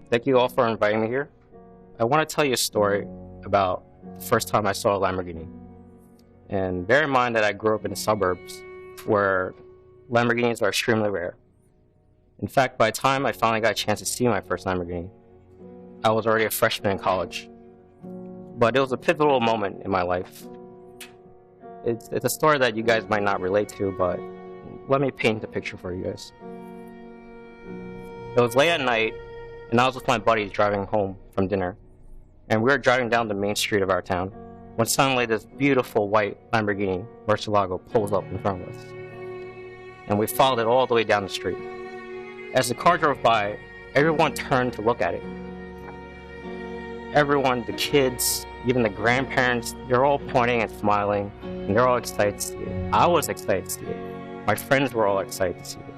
Thank you all for inviting me here. I want to tell you a story about the first time I saw a Lamborghini. And bear in mind that I grew up in the suburbs where Lamborghinis are extremely rare. In fact, by the time I finally got a chance to see my first Lamborghini, I was already a freshman in college. But it was a pivotal moment in my life. It's a story that you guys might not relate to, but let me paint the picture for you guys. It was late at night, and I was with my buddies driving home from dinner. And we were driving down the main street of our town, when suddenly this beautiful white Lamborghini Murcielago pulls up in front of us. And we followed it all the way down the street. As the car drove by, everyone turned to look at it. Everyone, the kids, even the grandparents, they're all pointing and smiling, and they're all excited to see it. I was excited to see it. My friends were all excited to see it.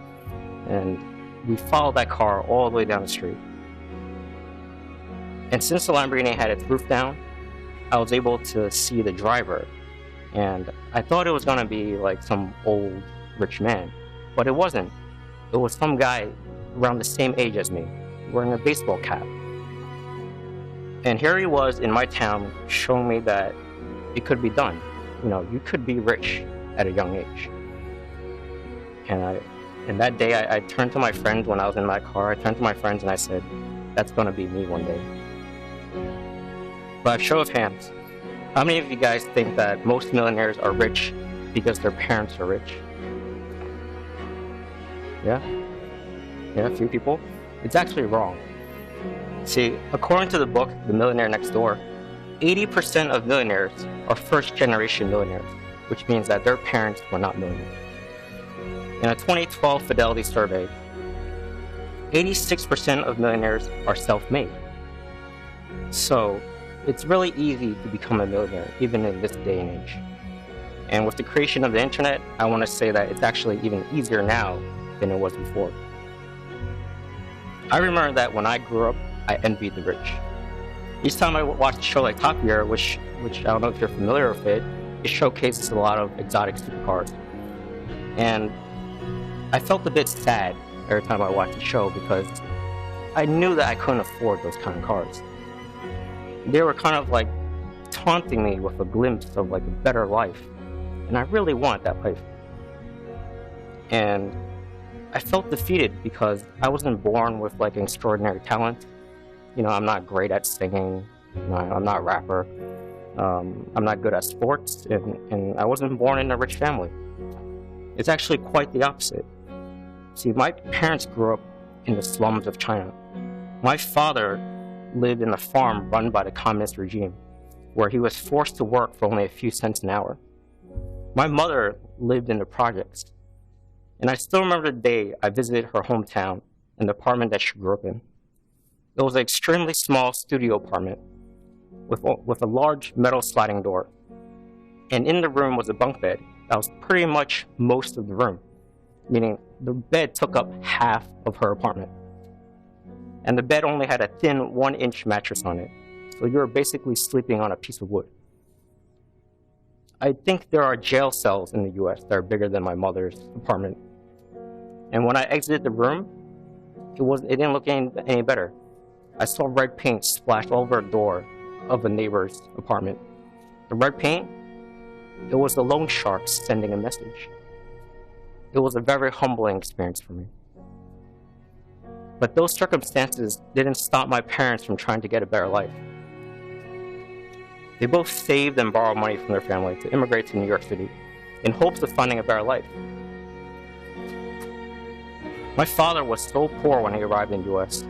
And we followed that car all the way down the street. And since the Lamborghini had its roof down, I was able to see the driver. And I thought it was going to be like some old rich man, but it wasn't. It was some guy around the same age as me, wearing a baseball cap. And here he was in my town showing me that it could be done. You know, you could be rich at a young age. And that day I turned to my friends when I was in my car. I turned to my friends and I said, that's going to be me one day. But show of hands, how many of you guys think that most millionaires are rich because their parents are rich? Yeah, a few people. It's actually wrong. See, according to the book, The Millionaire Next Door, 80% of millionaires are first-generation millionaires, which means that their parents were not millionaires. In a 2012 Fidelity survey, 86% of millionaires are self-made. So, it's really easy to become a millionaire, even in this day and age. And with the creation of the internet, I want to say that it's actually even easier now than it was before. I remember that when I grew up, I envied the rich. Each time I watched a show like Top Gear, which I don't know if you're familiar with it showcases a lot of exotic supercars. And I felt a bit sad every time I watched the show because I knew that I couldn't afford those kind of cars. They were kind of like taunting me with a glimpse of like a better life. And I really want that life. And I felt defeated because I wasn't born with like an extraordinary talent. You know, I'm not great at singing. You know, I'm not a rapper. I'm not good at sports, and I wasn't born in a rich family. It's actually quite the opposite. See, my parents grew up in the slums of China. My father lived in a farm run by the communist regime, where he was forced to work for only a few cents an hour. My mother lived in the projects, and I still remember the day I visited her hometown and the apartment that she grew up in. It was an extremely small studio apartment with a large metal sliding door. And in the room was a bunk bed that was pretty much most of the room, meaning the bed took up half of her apartment. And the bed only had a thin 1-inch mattress on it, so you were basically sleeping on a piece of wood. I think there are jail cells in the US that are bigger than my mother's apartment. And when I exited the room, it didn't look any better. I saw red paint splashed all over the door of a neighbor's apartment. The red paint, it was the loan sharks sending a message. It was a very humbling experience for me. But those circumstances didn't stop my parents from trying to get a better life. They both saved and borrowed money from their family to immigrate to New York City in hopes of finding a better life. My father was so poor when he arrived in the US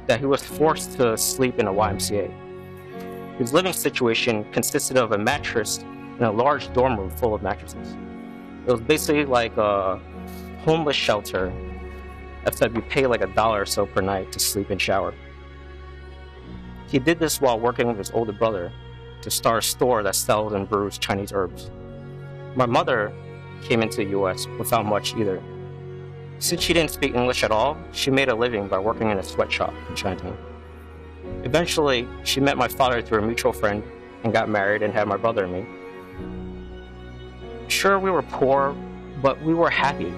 that he was forced to sleep in a YMCA. His living situation consisted of a mattress in a large dorm room full of mattresses. It was basically like a homeless shelter, except you pay like $1 or so per night to sleep and shower. He did this while working with his older brother to start a store that sells and brews Chinese herbs. My mother came into the US without much either. Since she didn't speak English at all, she made a living by working in a sweatshop in Chinatown. Eventually, she met my father through a mutual friend and got married and had my brother and me. Sure, we were poor, but we were happy.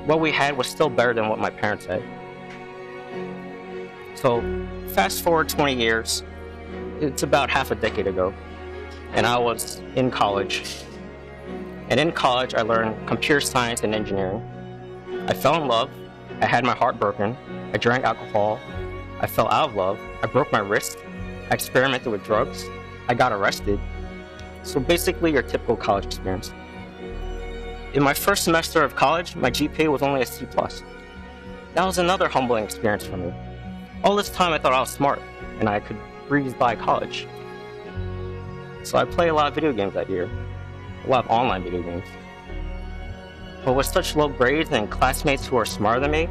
What we had was still better than what my parents had. So, fast forward 20 years, it's about half a decade ago, and I was in college. And in college, I learned computer science and engineering. I fell in love. I had my heart broken. I drank alcohol. I fell out of love. I broke my wrist. I experimented with drugs. I got arrested. So basically, your typical college experience. In my first semester of college, my GPA was only a C+. That was another humbling experience for me. All this time, I thought I was smart, and I could breeze by college. So I played a lot of video games that year, a lot of online video games. But with such low grades and classmates who are smarter than me,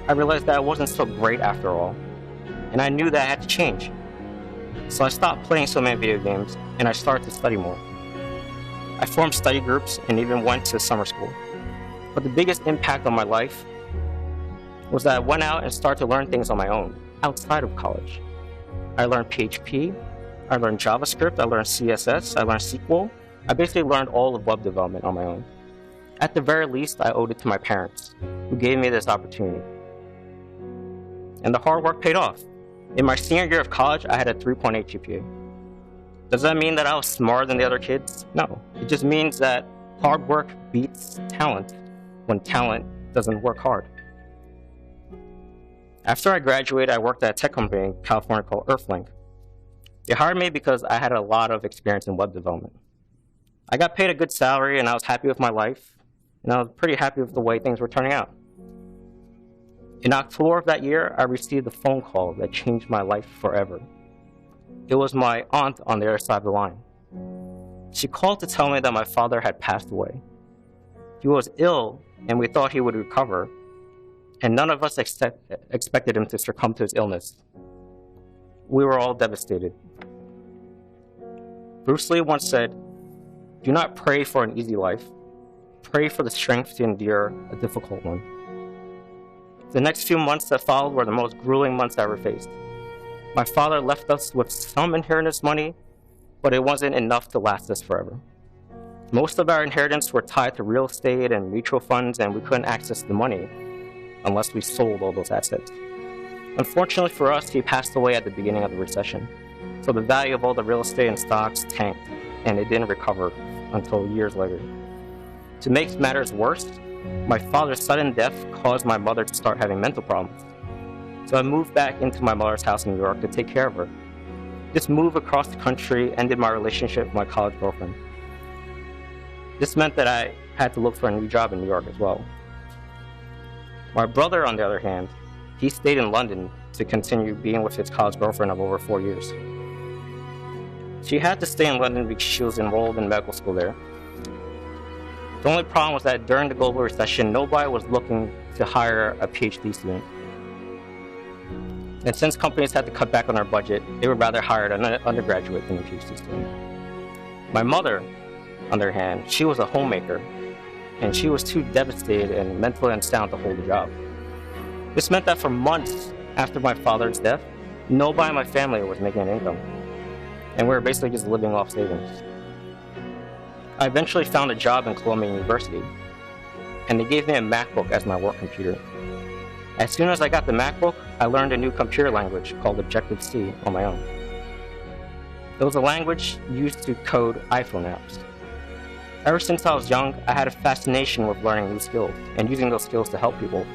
I realized that I wasn't so great after all, and I knew that I had to change. So I stopped playing so many video games, and I started to study more. I formed study groups and even went to summer school. But the biggest impact on my life was that I went out and started to learn things on my own, outside of college. I learned PHP, I learned JavaScript, I learned CSS, I learned SQL. I basically learned all of web development on my own. At the very least, I owed it to my parents, who gave me this opportunity. And the hard work paid off. In my senior year of college, I had a 3.8 GPA. Does that mean that I was smarter than the other kids? No. It just means that hard work beats talent when talent doesn't work hard. After I graduated, I worked at a tech company in California called Earthlink. They hired me because I had a lot of experience in web development. I got paid a good salary, and I was happy with my life, and I was pretty happy with the way things were turning out. In October of that year, I received a phone call that changed my life forever. It was my aunt on the other side of the line. She called to tell me that my father had passed away. He was ill, and we thought he would recover, and none of us expected him to succumb to his illness. We were all devastated. Bruce Lee once said, "Do not pray for an easy life. Pray for the strength to endure a difficult one." The next few months that followed were the most grueling months I ever faced. My father left us with some inheritance money, but it wasn't enough to last us forever. Most of our inheritance were tied to real estate and mutual funds, and we couldn't access the money unless we sold all those assets. Unfortunately for us, he passed away at the beginning of the recession, so the value of all the real estate and stocks tanked, and it didn't recover until years later. To make matters worse, my father's sudden death caused my mother to start having mental problems. So I moved back into my mother's house in New York to take care of her. This move across the country ended my relationship with my college girlfriend. This meant that I had to look for a new job in New York as well. My brother, on the other hand, he stayed in London to continue being with his college girlfriend of over 4 years. She had to stay in London because she was enrolled in medical school there. The only problem was that during the global recession, nobody was looking to hire a PhD student. And since companies had to cut back on their budget, they would rather hire an undergraduate than a PhD student. My mother, on the other hand, she was a homemaker, and she was too devastated and mentally unsound to hold a job. This meant that for months after my father's death, nobody in my family was making an income, and we were basically just living off savings. I eventually found a job in Columbia University, and they gave me a MacBook as my work computer. As soon as I got the MacBook, I learned a new computer language called Objective-C on my own. It was a language used to code iPhone apps. Ever since I was young, I had a fascination with learning new skills and using those skills to help people,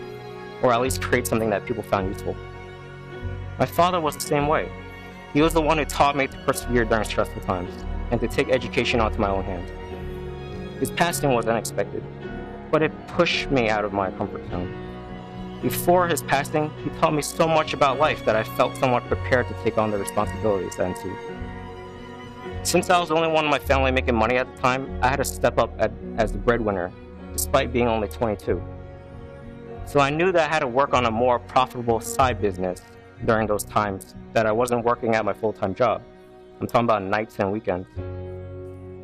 or at least create something that people found useful. My father was the same way. He was the one who taught me to persevere during stressful times and to take education onto my own hands. His passing was unexpected, but it pushed me out of my comfort zone. Before his passing, he taught me so much about life that I felt somewhat prepared to take on the responsibilities that ensued. Since I was the only one in my family making money at the time, I had to step up as the breadwinner, despite being only 22. So I knew that I had to work on a more profitable side business during those times that I wasn't working at my full-time job. I'm talking about nights and weekends.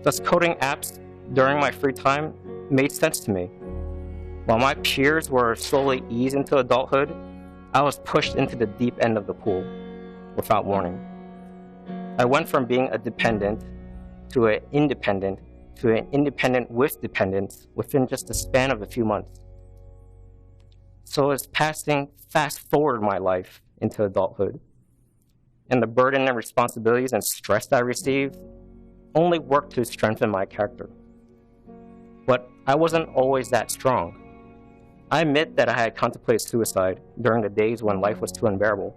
Thus, coding apps during my free time made sense to me. While my peers were slowly eased into adulthood, I was pushed into the deep end of the pool without warning. I went from being a dependent to an independent to an independent with dependence within just the span of a few months. So it's fast forward my life into adulthood, and the burden and responsibilities and stress I received only worked to strengthen my character. But I wasn't always that strong. I admit that I had contemplated suicide during the days when life was too unbearable.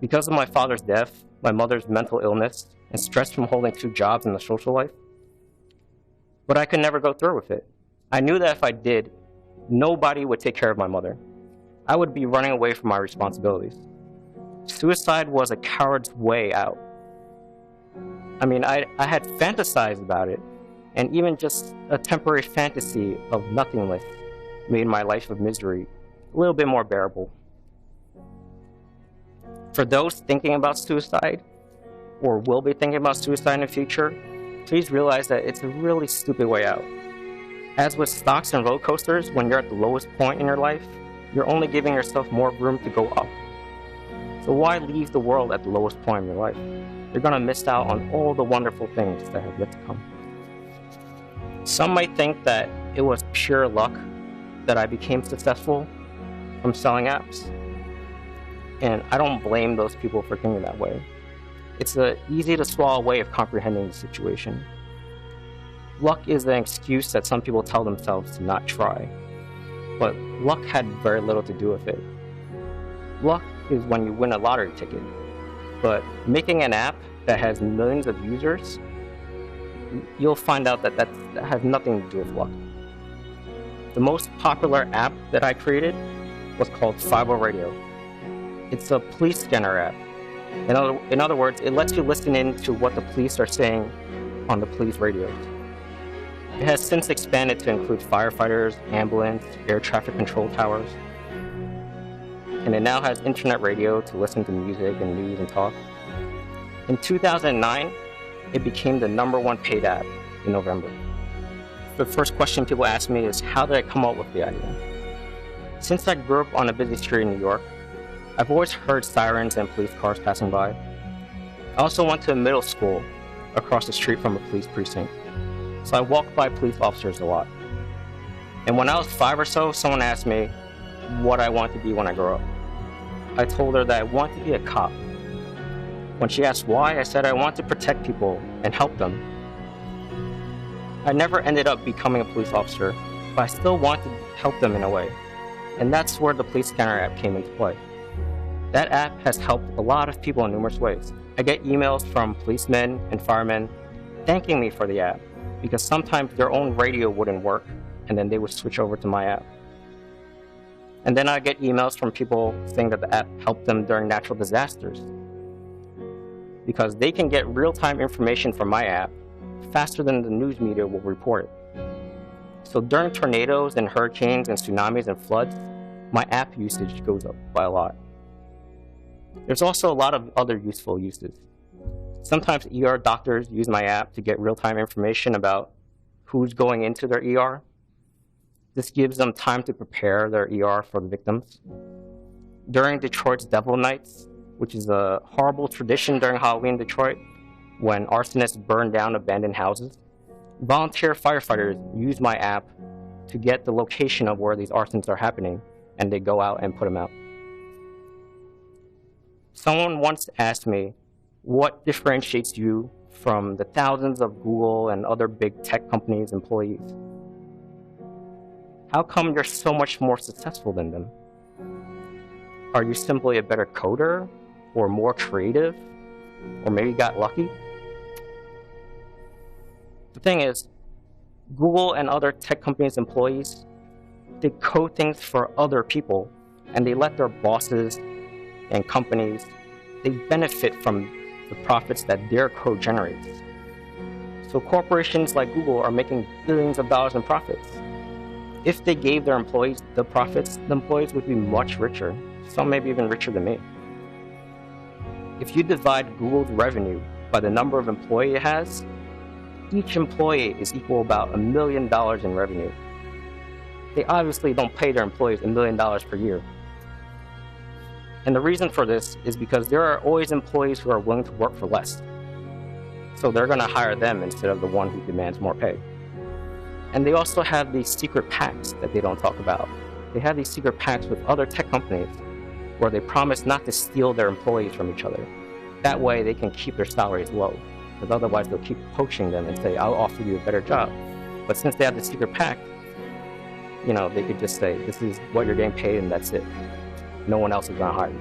Because of my father's death, my mother's mental illness, and stress from holding 2 jobs in the social life. But I could never go through with it. I knew that if I did, nobody would take care of my mother. I would be running away from my responsibilities. Suicide was a coward's way out. I mean, I had fantasized about it, and even just a temporary fantasy of nothingness made my life of misery a little bit more bearable. For those thinking about suicide, or will be thinking about suicide in the future, please realize that it's a really stupid way out. As with stocks and roller coasters, when you're at the lowest point in your life, you're only giving yourself more room to go up. So why leave the world at the lowest point in your life? You're going to miss out on all the wonderful things that have yet to come. Some might think that it was pure luck that I became successful from selling apps. And I don't blame those people for thinking that way. It's an easy to swallow way of comprehending the situation. Luck is an excuse that some people tell themselves to not try, but luck had very little to do with it. Luck is when you win a lottery ticket, but making an app that has millions of users, you'll find out that has nothing to do with luck. The most popular app that I created was called 50 Radio. It's a police scanner app. In other words, it lets you listen in to what the police are saying on the police radios. It has since expanded to include firefighters, ambulance, air traffic control towers. And it now has internet radio to listen to music and news and talk. In 2009, it became the #1 paid app in November. The first question people ask me is, how did I come up with the idea? Since I grew up on a busy street in New York, I've always heard sirens and police cars passing by. I also went to a middle school across the street from a police precinct, so I walked by police officers a lot. And when I was 5 or so, someone asked me what I wanted to be when I grow up. I told her that I wanted to be a cop. When she asked why, I said I want to protect people and help them. I never ended up becoming a police officer, but I still wanted to help them in a way. And that's where the police scanner app came into play. That app has helped a lot of people in numerous ways. I get emails from policemen and firemen thanking me for the app because sometimes their own radio wouldn't work and then they would switch over to my app. And then I get emails from people saying that the app helped them during natural disasters because they can get real-time information from my app faster than the news media will report it. So during tornadoes and hurricanes and tsunamis and floods, my app usage goes up by a lot. There's also a lot of other useful uses. Sometimes ER doctors use my app to get real-time information about who's going into their ER. This gives them time to prepare their ER for the victims. During Detroit's Devil Nights, which is a horrible tradition during Halloween in Detroit, when arsonists burn down abandoned houses, volunteer firefighters use my app to get the location of where these arsons are happening, and they go out and put them out. Someone once asked me, what differentiates you from the thousands of Google and other big tech companies' employees? How come you're so much more successful than them? Are you simply a better coder, or more creative, or maybe got lucky? The thing is, Google and other tech companies' employees, they code things for other people, and they let their bosses and companies, they benefit from the profits that their code generates. So corporations like Google are making billions of dollars in profits. If they gave their employees the profits, the employees would be much richer, some maybe even richer than me. If you divide Google's revenue by the number of employees it has, each employee is equal about $1 million in revenue. They obviously don't pay their employees $1 million per year. And the reason for this is because there are always employees who are willing to work for less. So they're going to hire them instead of the one who demands more pay. And they also have these secret pacts that they don't talk about. They have these secret pacts with other tech companies where they promise not to steal their employees from each other. That way they can keep their salaries low, because otherwise they'll keep poaching them and say, I'll offer you a better job. But since they have the secret pact, they could just say, this is what you're getting paid and that's it. No one else is going to hire you.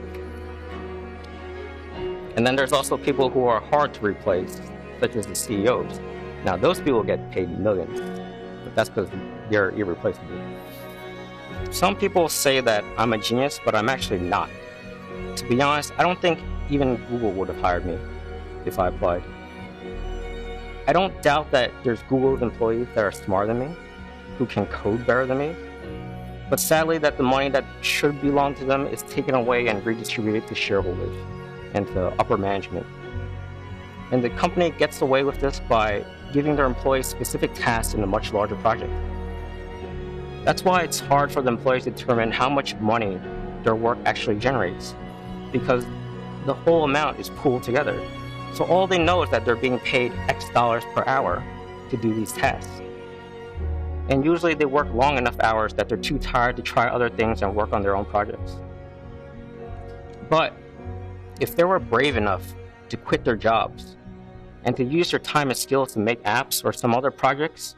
And then there's also people who are hard to replace, such as the CEOs. Now, those people get paid millions, but that's because they're irreplaceable. Some people say that I'm a genius, but I'm actually not. To be honest, I don't think even Google would have hired me if I applied. I don't doubt that there's Google's employees that are smarter than me, who can code better than me, but sadly that the money that should belong to them is taken away and redistributed to shareholders and to upper management. And the company gets away with this by giving their employees specific tasks in a much larger project. That's why it's hard for the employees to determine how much money their work actually generates, because the whole amount is pooled together. So all they know is that they're being paid X dollars per hour to do these tasks. And usually they work long enough hours that they're too tired to try other things and work on their own projects. But if they were brave enough to quit their jobs and to use their time and skills to make apps or some other projects,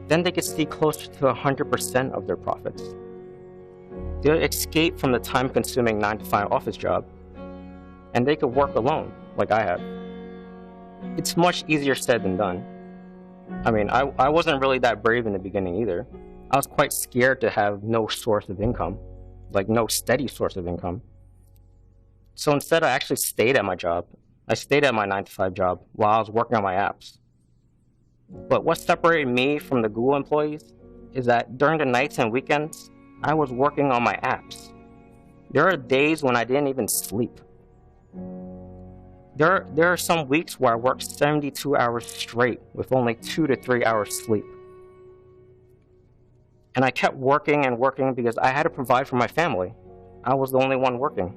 then they could see closer to 100% of their profits. They'll escape from the time-consuming 9-to-5 office job, and they could work alone, like I have. It's much easier said than done. I mean, I wasn't really that brave in the beginning either. I was quite scared to have no source of income, like no steady source of income. So instead, I actually stayed at my job. I stayed at my 9-to-5 job while I was working on my apps. But what separated me from the Google employees is that during the nights and weekends, I was working on my apps. There are days when I didn't even sleep. There are some weeks where I worked 72 hours straight with only 2 to 3 hours sleep. And I kept working and working because I had to provide for my family. I was the only one working.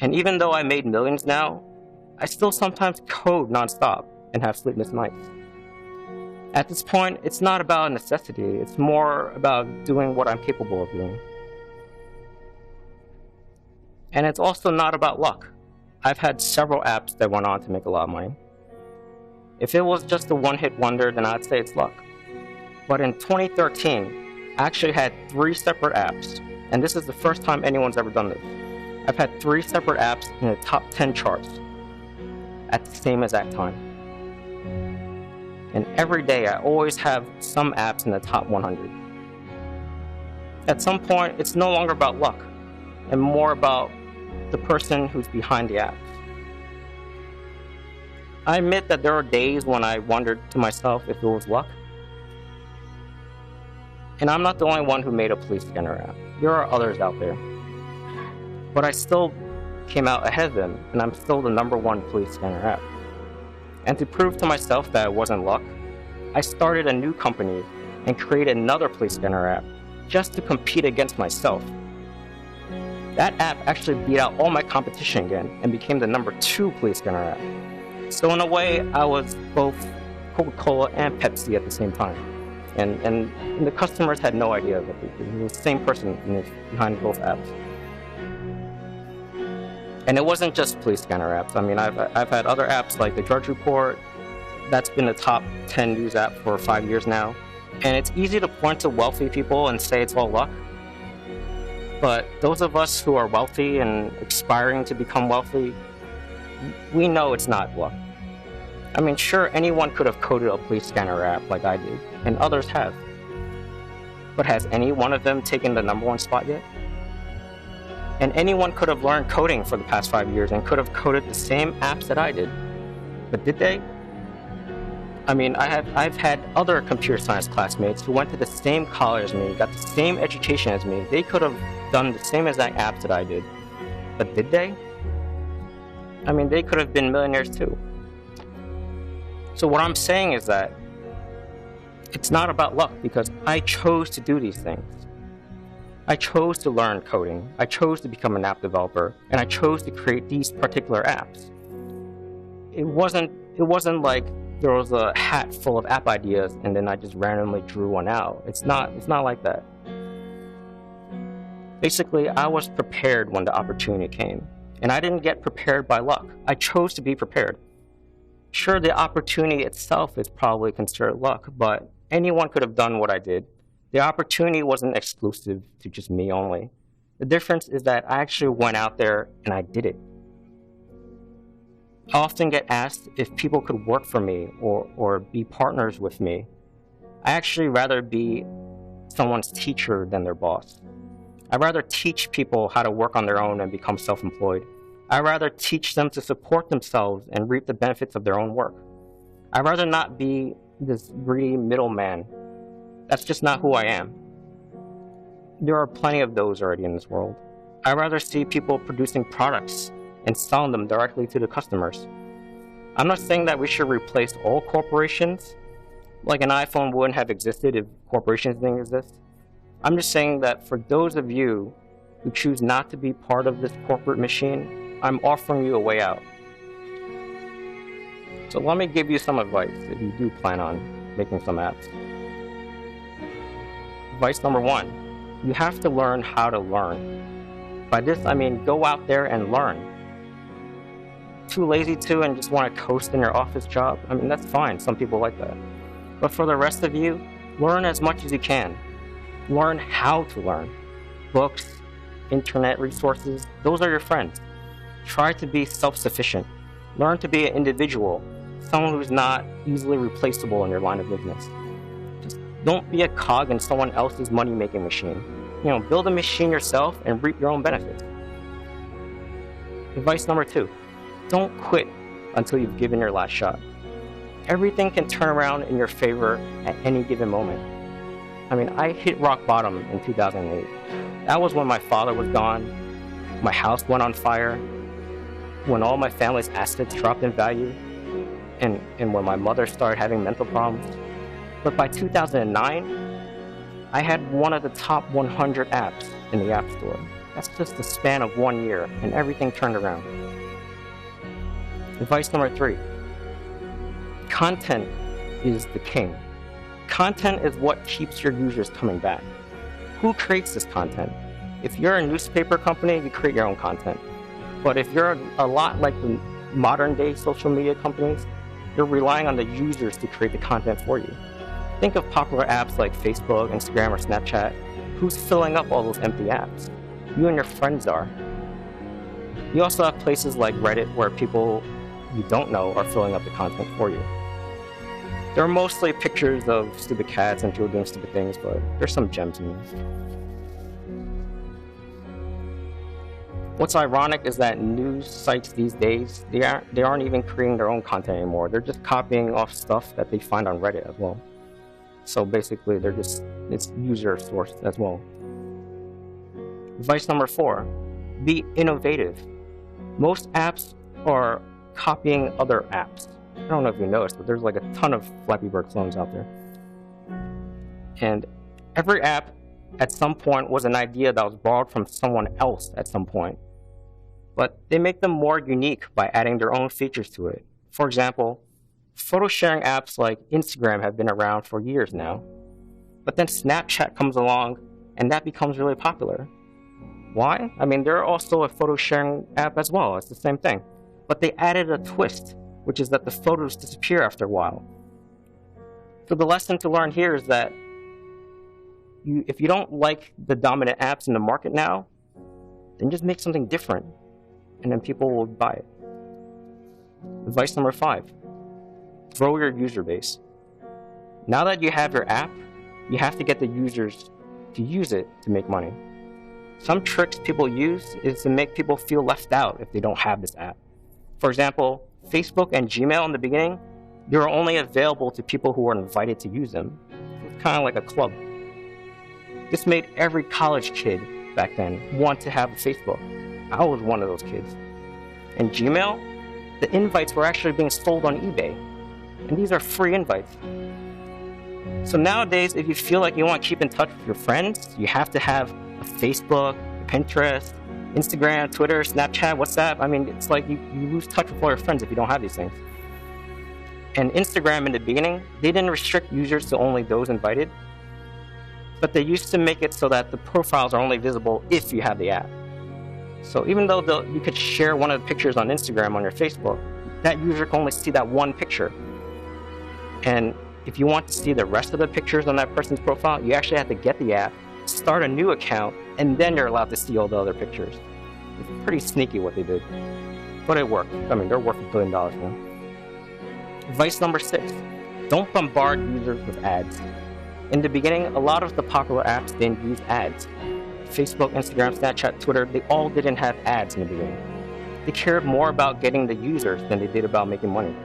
And even though I made millions now, I still sometimes code nonstop and have sleepless nights. At this point, it's not about necessity, it's more about doing what I'm capable of doing. And it's also not about luck. I've had several apps that went on to make a lot of money. If it was just a one-hit wonder, then I'd say it's luck. But in 2013, I actually had 3 separate apps, and this is the first time anyone's ever done this. I've had 3 separate apps in the top 10 charts at the same exact time. And every day, I always have some apps in the top 100. At some point, it's no longer about luck, and more about the person who's behind the apps. I admit that there are days when I wondered to myself if it was luck. And I'm not the only one who made a police scanner app. There are others out there. But I still came out ahead of them, and I'm still the #1 police scanner app. And to prove to myself that it wasn't luck, I started a new company and created another police scanner app just to compete against myself. That app actually beat out all my competition again and became the #2 police scanner app. So in a way, I was both Coca-Cola and Pepsi at the same time. And the customers had no idea that it was the same person behind both apps. And it wasn't just police scanner apps. I mean, I've had other apps like the Drudge Report. That's been the top 10 news app for 5 years now. And it's easy to point to wealthy people and say it's all luck. But those of us who are wealthy and aspiring to become wealthy, we know it's not luck. I mean, sure, anyone could have coded a police scanner app like I did, and others have. But has any one of them taken the #1 spot yet? And anyone could have learned coding for the past 5 years and could have coded the same apps that I did. But did they? I mean, I've had other computer science classmates who went to the same college as me, got the same education as me. They could have done the same exact apps that I did. But did they? I mean, they could have been millionaires too. So what I'm saying is that it's not about luck, because I chose to do these things. I chose to learn coding, I chose to become an app developer, and I chose to create these particular apps. it wasn't like there was a hat full of app ideas and then I just randomly drew one out. It's not like that. Basically, I was prepared when the opportunity came, and I didn't get prepared by luck. I chose to be prepared. Sure, the opportunity itself is probably considered luck, but anyone could have done what I did. The opportunity wasn't exclusive to just me only. The difference is that I actually went out there and I did it. I often get asked if people could work for me or be partners with me. I actually rather be someone's teacher than their boss. I'd rather teach people how to work on their own and become self-employed. I'd rather teach them to support themselves and reap the benefits of their own work. I'd rather not be this greedy middleman. That's just not who I am. There are plenty of those already in this world. I'd rather see people producing products and selling them directly to the customers. I'm not saying that we should replace all corporations, like an iPhone wouldn't have existed if corporations didn't exist. I'm just saying that for those of you who choose not to be part of this corporate machine, I'm offering you a way out. So let me give you some advice if you do plan on making some apps. Advice number 1, you have to learn how to learn. By this, I mean go out there and learn. Too lazy to and just want to coast in your office job? I mean, that's fine. Some people like that. But for the rest of you, learn as much as you can. Learn how to learn. Books, internet resources, those are your friends. Try to be self-sufficient. Learn to be an individual, someone who's not easily replaceable in your line of business. Just don't be a cog in someone else's money-making machine. Build a machine yourself and reap your own benefits. Advice number 2, don't quit until you've given your last shot. Everything can turn around in your favor at any given moment. I mean, I hit rock bottom in 2008. That was when my father was gone, my house went on fire, when all my family's assets dropped in value, and when my mother started having mental problems. But by 2009, I had one of the top 100 apps in the App Store. That's just the span of 1 year, and everything turned around. Advice number 3, content is the king. Content is what keeps your users coming back. Who creates this content? If you're a newspaper company, you create your own content. But if you're a lot like the modern day social media companies, you're relying on the users to create the content for you. Think of popular apps like Facebook, Instagram, or Snapchat. Who's filling up all those empty apps? You and your friends are. You also have places like Reddit where people you don't know are filling up the content for you. There are mostly pictures of stupid cats and people doing stupid things, but there's some gems in these. What's ironic is that news sites these days, they aren't even creating their own content anymore. They're just copying off stuff that they find on Reddit as well. So basically, it's user sourced as well. Advice number 4, be innovative. Most apps are copying other apps. I don't know if you noticed, but there's like a ton of Flappy Bird clones out there. And every app at some point was an idea that was borrowed from someone else at some point. But they make them more unique by adding their own features to it. For example, photo sharing apps like Instagram have been around for years now. But then Snapchat comes along and that becomes really popular. Why? I mean, they're also a photo sharing app as well. It's the same thing. But they added a twist, which is that the photos disappear after a while. So the lesson to learn here is that if you don't like the dominant apps in the market now, then just make something different, and then people will buy it. Advice number 5, grow your user base. Now that you have your app, you have to get the users to use it to make money. Some tricks people use is to make people feel left out if they don't have this app. For example, Facebook and Gmail in the beginning, they were only available to people who were invited to use them. It's kind of like a club. This made every college kid back then want to have a Facebook. I was one of those kids. And Gmail, the invites were actually being sold on eBay. And these are free invites. So nowadays, if you feel like you want to keep in touch with your friends, you have to have a Facebook, Pinterest, Instagram, Twitter, Snapchat, WhatsApp. I mean, it's like you lose touch with all your friends if you don't have these things. And Instagram in the beginning, they didn't restrict users to only those invited, but they used to make it so that the profiles are only visible if you have the app. So even though you could share one of the pictures on Instagram on your Facebook, that user can only see that one picture. And if you want to see the rest of the pictures on that person's profile, you actually have to get the app, start a new account, and then you're allowed to see all the other pictures. It's pretty sneaky what they did, but it worked. I mean, they're worth $1 billion now. Advice number 6, don't bombard users with ads. In the beginning, a lot of the popular apps didn't use ads. Facebook, Instagram, Snapchat, Twitter, they all didn't have ads in the beginning. They cared more about getting the users than they did about making money.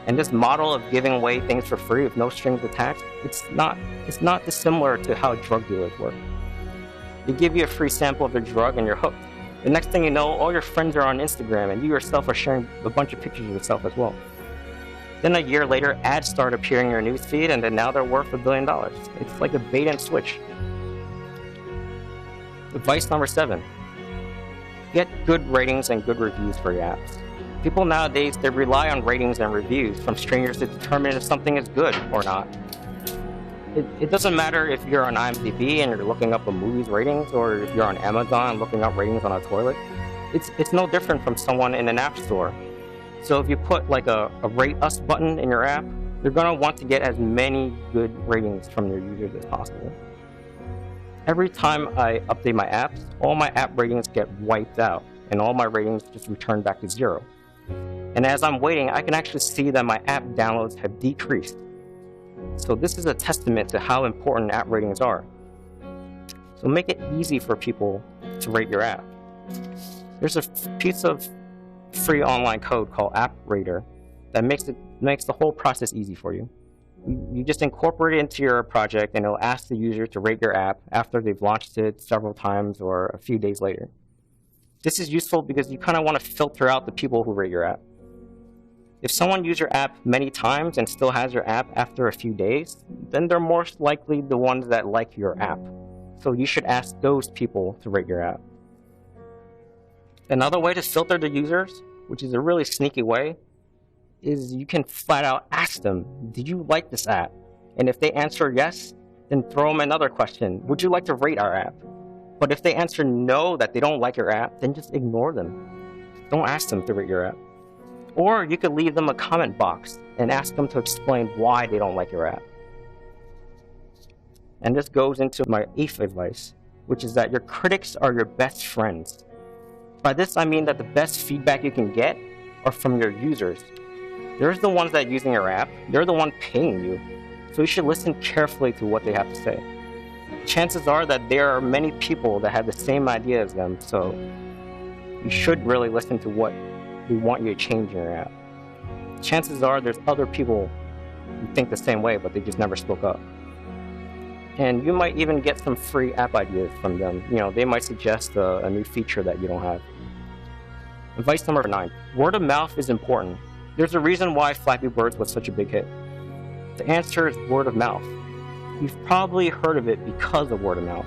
And this model of giving away things for free with no strings attached, it's not dissimilar to how drug dealers work. They give you a free sample of their drug and you're hooked. The next thing you know, all your friends are on Instagram and you yourself are sharing a bunch of pictures of yourself as well. Then a year later, ads start appearing in your newsfeed and then now they're worth $1 billion. It's like a bait and switch. Advice number 7, get good ratings and good reviews for your apps. People nowadays, they rely on ratings and reviews from strangers to determine if something is good or not. It doesn't matter if you're on IMDb and you're looking up a movie's ratings, or if you're on Amazon looking up ratings on a toilet. It's no different from someone in an app store. So if you put like a rate us button in your app, you're gonna want to get as many good ratings from your users as possible. Every time I update my apps, all my app ratings get wiped out and all my ratings just return back to 0. And as I'm waiting, I can actually see that my app downloads have decreased. So this is a testament to how important app ratings are. So make it easy for people to rate your app. There's a piece of free online code called App Rater that makes the whole process easy for you. You just incorporate it into your project and it'll ask the user to rate your app after they've launched it several times or a few days later. This is useful because you kind of want to filter out the people who rate your app. If someone used your app many times and still has your app after a few days, then they're most likely the ones that like your app. So you should ask those people to rate your app. Another way to filter the users, which is a really sneaky way, is you can flat out ask them, did you like this app? And if they answer yes, then throw them another question, would you like to rate our app? But if they answer no, that they don't like your app, then just ignore them. Don't ask them to rate your app. Or you could leave them a comment box and ask them to explain why they don't like your app. And this goes into my 8th advice, which is that your critics are your best friends. By this, I mean that the best feedback you can get are from your users. They're the ones that are using your app. They're the one paying you. So you should listen carefully to what they have to say. Chances are that there are many people that have the same idea as them, so you should really listen to what they want you to change in your app. Chances are there's other people who think the same way, but they just never spoke up. And you might even get some free app ideas from them. You know, they might suggest a new feature that you don't have. Advice number 9, word of mouth is important. There's a reason why Flappy Birds was such a big hit. The answer is word of mouth. You've probably heard of it because of word of mouth.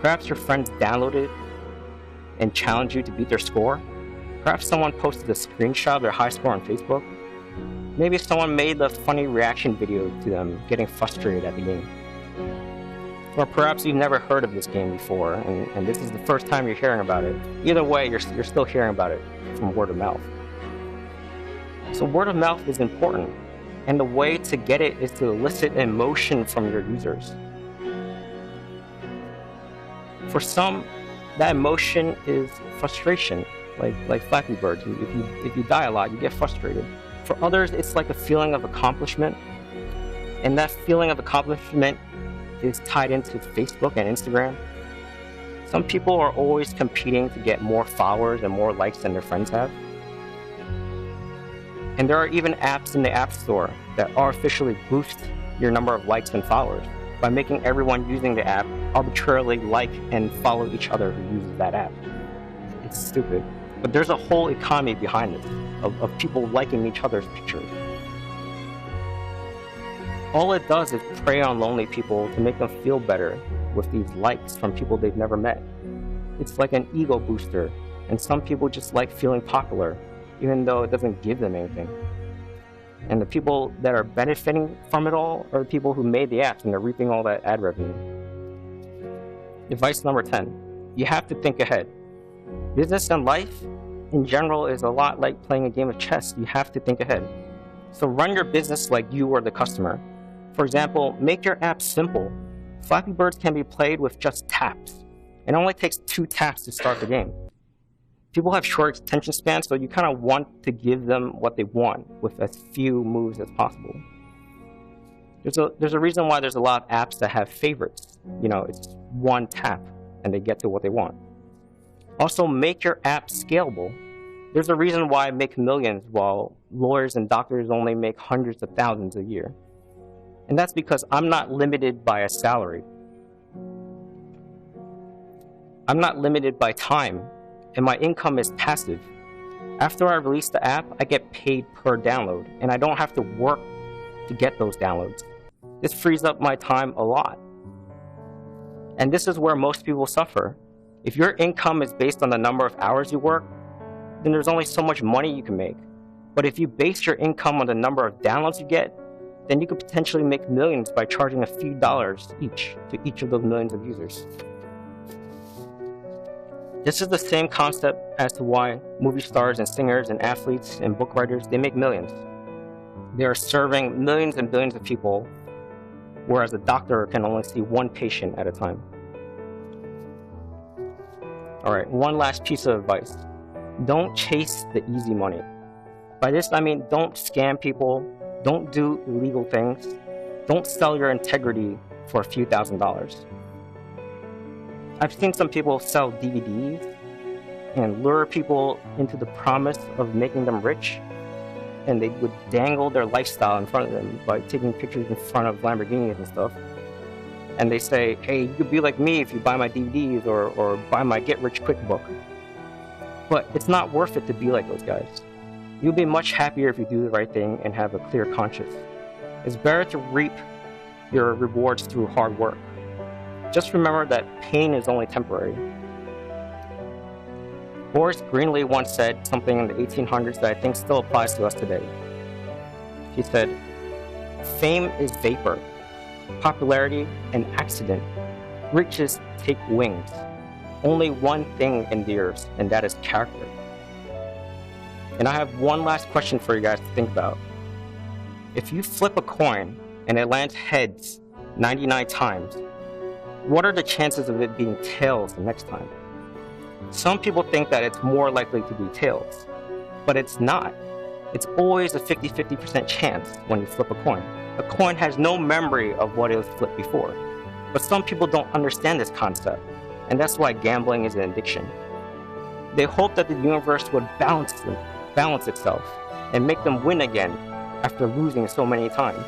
Perhaps your friends downloaded it and challenged you to beat their score. Perhaps someone posted a screenshot of their high score on Facebook. Maybe someone made a funny reaction video to them getting frustrated at the game. Or perhaps you've never heard of this game before, and this is the first time you're hearing about it. Either way, you're still hearing about it from word of mouth. So word of mouth is important, and the way to get it is to elicit emotion from your users. For some, that emotion is frustration, like Flappy Birds. If you die a lot, you get frustrated. For others, it's like a feeling of accomplishment, and that feeling of accomplishment is tied into Facebook and Instagram. Some people are always competing to get more followers and more likes than their friends have. And there are even apps in the App Store that artificially boost your number of likes and followers by making everyone using the app arbitrarily like and follow each other who uses that app. It's stupid. But there's a whole economy behind this, of people liking each other's pictures. All it does is prey on lonely people to make them feel better with these likes from people they've never met. It's like an ego booster, and some people just like feeling popular, even though it doesn't give them anything. And the people that are benefiting from it all are the people who made the apps, and they're reaping all that ad revenue. Advice number 10, you have to think ahead. Business and life in general is a lot like playing a game of chess. You have to think ahead. So run your business like you are the customer. For example, make your app simple. Flappy Birds can be played with just taps. It only takes 2 taps to start the game. People have short attention spans, so you kind of want to give them what they want with as few moves as possible. There's a reason why there's a lot of apps that have favorites. It's 1 tap and they get to what they want. Also, make your app scalable. There's a reason why I make millions while lawyers and doctors only make hundreds of thousands a year. And that's because I'm not limited by a salary. I'm not limited by time, and my income is passive. After I release the app, I get paid per download, and I don't have to work to get those downloads. This frees up my time a lot. And this is where most people suffer. If your income is based on the number of hours you work, then there's only so much money you can make. But if you base your income on the number of downloads you get, then you could potentially make millions by charging a few dollars each to each of those millions of users. This is the same concept as to why movie stars and singers and athletes and book writers, they make millions. They are serving millions and billions of people, whereas a doctor can only see 1 patient at a time. All right, one last piece of advice. Don't chase the easy money. By this, I mean don't scam people, don't do illegal things, don't sell your integrity for a few $1,000s. I've seen some people sell DVDs and lure people into the promise of making them rich, and they would dangle their lifestyle in front of them by taking pictures in front of Lamborghinis and stuff. And they say, hey, you could be like me if you buy my DVDs or buy my get-rich-quick book. But it's not worth it to be like those guys. You'll be much happier if you do the right thing and have a clear conscience. It's better to reap your rewards through hard work. Just remember that pain is only temporary. Horace Greeley once said something in the 1800s that I think still applies to us today. He said, fame is vapor, popularity an accident, riches take wings. Only one thing endures, and that is character. And I have one last question for you guys to think about. If you flip a coin and it lands heads 99 times, what are the chances of it being tails the next time? Some people think that it's more likely to be tails, but it's not. It's always a 50-50% chance when you flip a coin. A coin has no memory of what it was flipped before. But some people don't understand this concept, and that's why gambling is an addiction. They hope that the universe would balance itself and make them win again after losing so many times.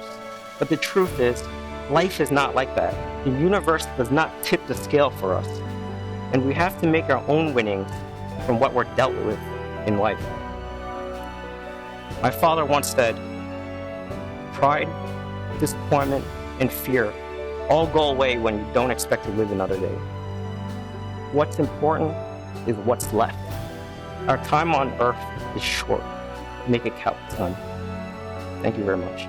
But the truth is, life is not like that. The universe does not tip the scale for us, and we have to make our own winnings from what we're dealt with in life. My father once said, pride, disappointment, and fear all go away when you don't expect to live another day. What's important is what's left. Our time on earth is short. Make it count, son. Thank you very much.